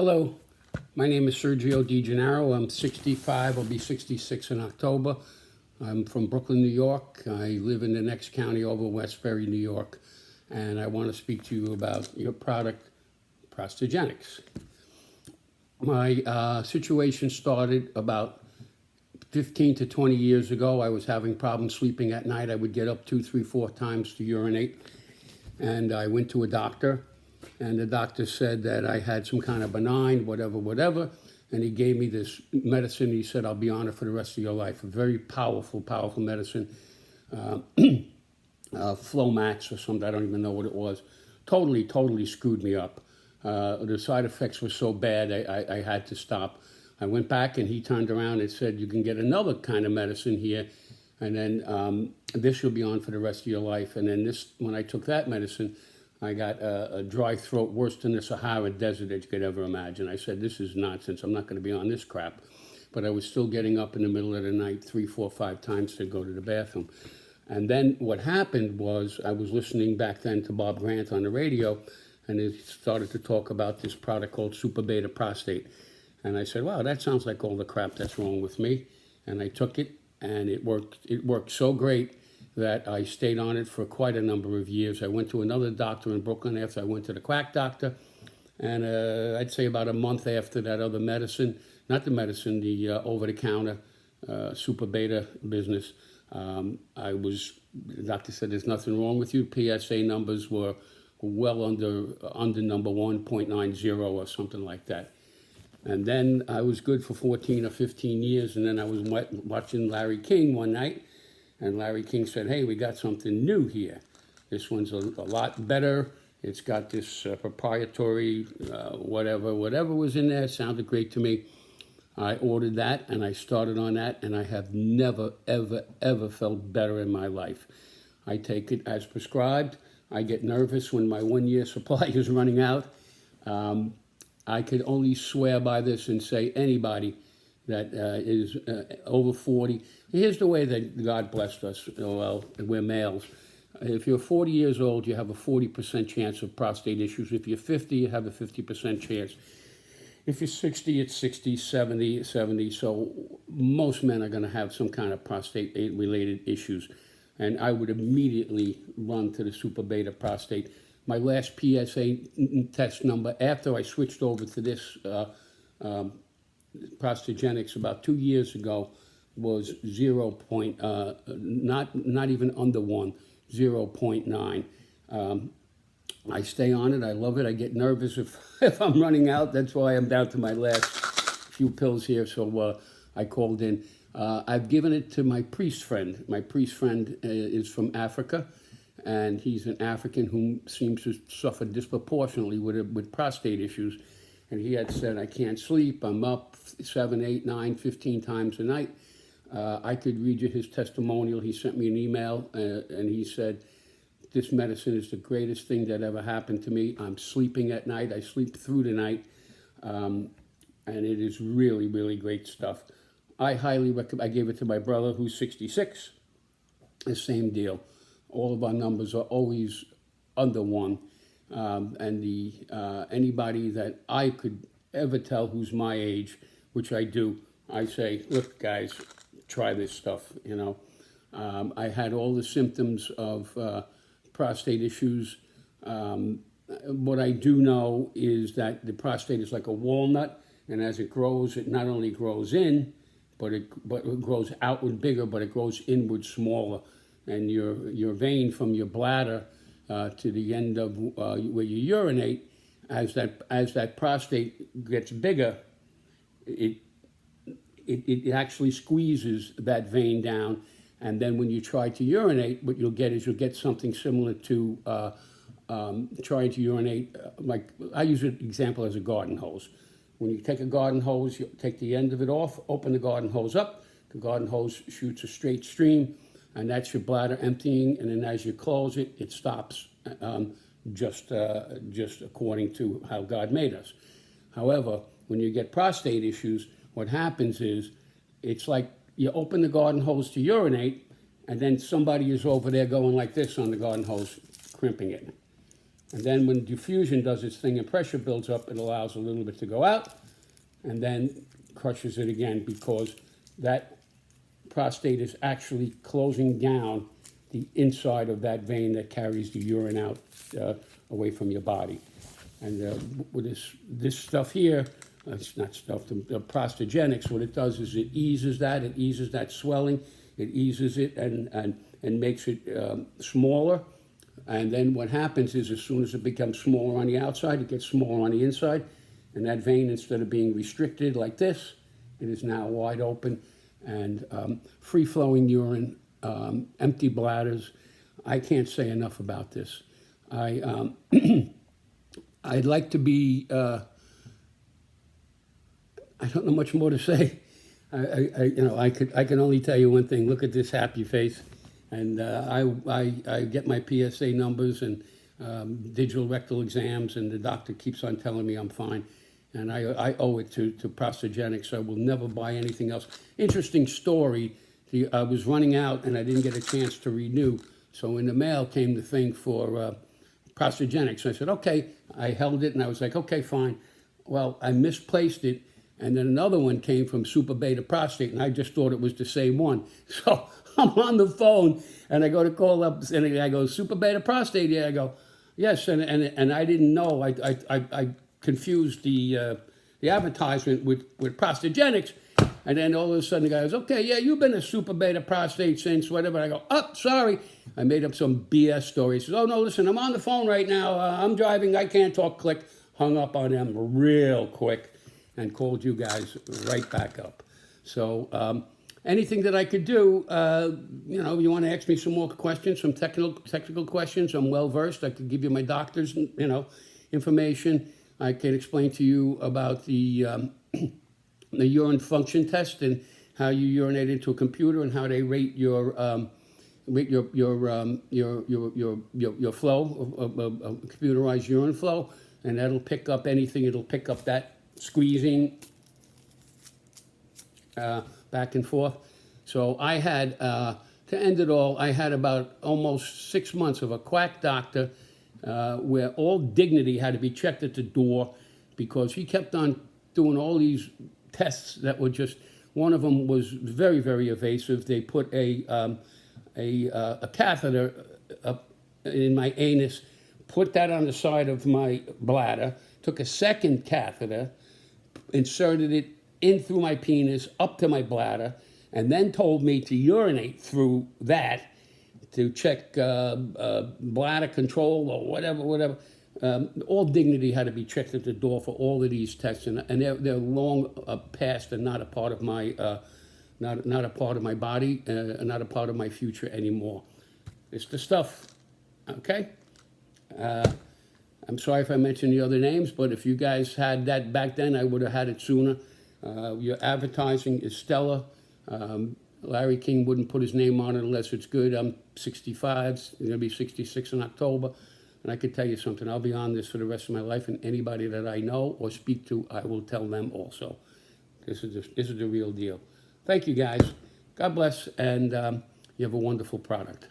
Hello, my name is Sergio DeGennaro. I'm 65, I'll be 66 in October. I'm from Brooklyn, New York. I live in the next county over, Westbury, New York. And I want to speak to you about your product, Prostagenics. My situation started about 15 to 20 years ago. I was having problems sleeping at night. I would get up 2, 3, 4 times to urinate. And I went to a doctor. And the doctor said that I had some kind of benign, whatever. And he gave me this medicine. He said, I'll be on it for the rest of your life. A very powerful medicine. Flomax or something, I don't even know what it was. Totally screwed me up. The side effects were so bad, I had to stop. I went back and he turned around and said, you can get another kind of medicine here. And then this you'll be on for the rest of your life. And then when I took that medicine, I got a dry throat worse than the Sahara Desert that you could ever imagine. I said, this is nonsense. I'm not going to be on this crap. But I was still getting up in the middle of the night 3, 4, 5 times to go to the bathroom. And then what happened was I was listening back then to Bob Grant on the radio, and he started to talk about this product called Super Beta Prostate. And I said, wow, that sounds like all the crap that's wrong with me. And I took it, and it worked. It worked so great that I stayed on it for quite a number of years. I went to another doctor in Brooklyn after I went to the quack doctor. And I'd say about a month after that other medicine, not the medicine, the over-the-counter Super Beta business, the doctor said, there's nothing wrong with you. PSA numbers were well under number 1.90 or something like that. And then I was good for 14 or 15 years. And then I was watching Larry King one night. And Larry King said, hey, we got something new here. This one's a lot better. It's got this proprietary whatever was in there. Sounded great to me. I ordered that, and I started on that, and I have never, ever felt better in my life. I take it as prescribed. I get nervous when my 1-year supply is running out. I could only swear by this and say anybody that is over 40. Here's the way that God blessed us. Well, we're males. If you're 40 years old, you have a 40% chance of prostate issues. If you're 50, you have a 50% chance. If you're 60, it's 60, 70. So most men are going to have some kind of prostate-related issues. And I would immediately run to the Super Beta Prostate. My last PSA test number, after I switched over to this Prostagenics about 2 years ago, was 0. Not even under 1, 0.9. I stay on it. I love it. I get nervous if I'm running out. That's why I'm down to my last few pills here. So I called in. I've given it to my priest friend. My priest friend is from Africa, and he's an African who seems to suffer disproportionately with prostate issues. And he had said, I can't sleep. I'm up 7, 8, 9, 15 times a night. I could read you his testimonial. He sent me an email, and he said, this medicine is the greatest thing that ever happened to me. I'm sleeping at night. I sleep through the night. And it is really great stuff. I highly recommend. I gave it to my brother, who's 66. The same deal. All of our numbers are always under 1. And anybody that I could ever tell who's my age, which I do, I say, look, guys, try this stuff, you know. I had all the symptoms of prostate issues. What I do know is that the prostate is like a walnut, and as it grows, it not only grows in, but it grows outward bigger, but it grows inward smaller. And your vein from your bladder to the end of where you urinate, as that prostate gets bigger, it actually squeezes that vein down, and then when you try to urinate, what you'll get something similar to trying to urinate. Like I use an example as a garden hose. When you take a garden hose, you take the end of it off, open the garden hose up. The garden hose shoots a straight stream, and that's your bladder emptying, and then as you close it, it stops, just according to how God made us. However, when you get prostate issues, what happens is, it's like you open the garden hose to urinate, and then somebody is over there going like this on the garden hose, crimping it. And then when diffusion does its thing and pressure builds up, it allows a little bit to go out and then crushes it again, because that prostate is actually closing down the inside of that vein that carries the urine out away from your body. And with this stuff here, it's not stuff, the prostagenics, what it does is it eases that swelling, it eases it and makes it smaller. And then what happens is, as soon as it becomes smaller on the outside, it gets smaller on the inside. And that vein, instead of being restricted like this, it is now wide open and free-flowing urine, empty bladders. I can't say enough about this. I'd like to be, I don't know much more to say. I can only tell you one thing. Look at this happy face. And I get my PSA numbers and digital rectal exams, and the doctor keeps on telling me I'm fine. And I owe it to Prostagenics. I will never buy anything else. Interesting story. I was running out, and I didn't get a chance to renew. So in the mail came the thing for Prostagenics. I said, okay. I held it, and I was like, okay, fine. Well, I misplaced it. And then another one came from Super Beta Prostate, and I just thought it was the same one. So I'm on the phone, and I go to call up, and I go, Super Beta Prostate? Yeah, I go, yes, and I didn't know. I confused the advertisement with Prostagenics, and then all of a sudden the guy goes, okay, yeah, you've been a Super Beta Prostate since whatever. I go, oh, sorry. I made up some BS story. He says, oh, no, listen, I'm on the phone right now. I'm driving. I can't talk. Click. Hung up on them real quick and called you guys right back up. So anything that I could do, you want to ask me some more questions, some technical questions. I'm well-versed. I could give you my doctor's, information. I can explain to you about the urine function test and how you urinate into a computer and how they rate your flow of computerized urine flow, and that'll pick up anything. It'll pick up that squeezing back and forth. So I had, to end it all, I had about almost 6 months of a quack doctor where all dignity had to be checked at the door, because he kept on doing all these tests that were just, one of them was very, very evasive. They put a catheter up in my anus, put that on the side of my bladder, took a second catheter, inserted it in through my penis up to my bladder, and then told me to urinate through that to check bladder control or whatever. All dignity had to be checked at the door for all of these tests, and they're long past and not a part of my not a part of my body, not a part of my future anymore. It's the stuff, okay? I'm sorry if I mentioned the other names, but if you guys had that back then, I would have had it sooner. Your advertising is stellar. Larry King wouldn't put his name on it unless it's good. I'm 65, I'm going to be 66 in October. And I can tell you something, I'll be on this for the rest of my life, and anybody that I know or speak to, I will tell them also. This is the real deal. Thank you, guys. God bless, and you have a wonderful product.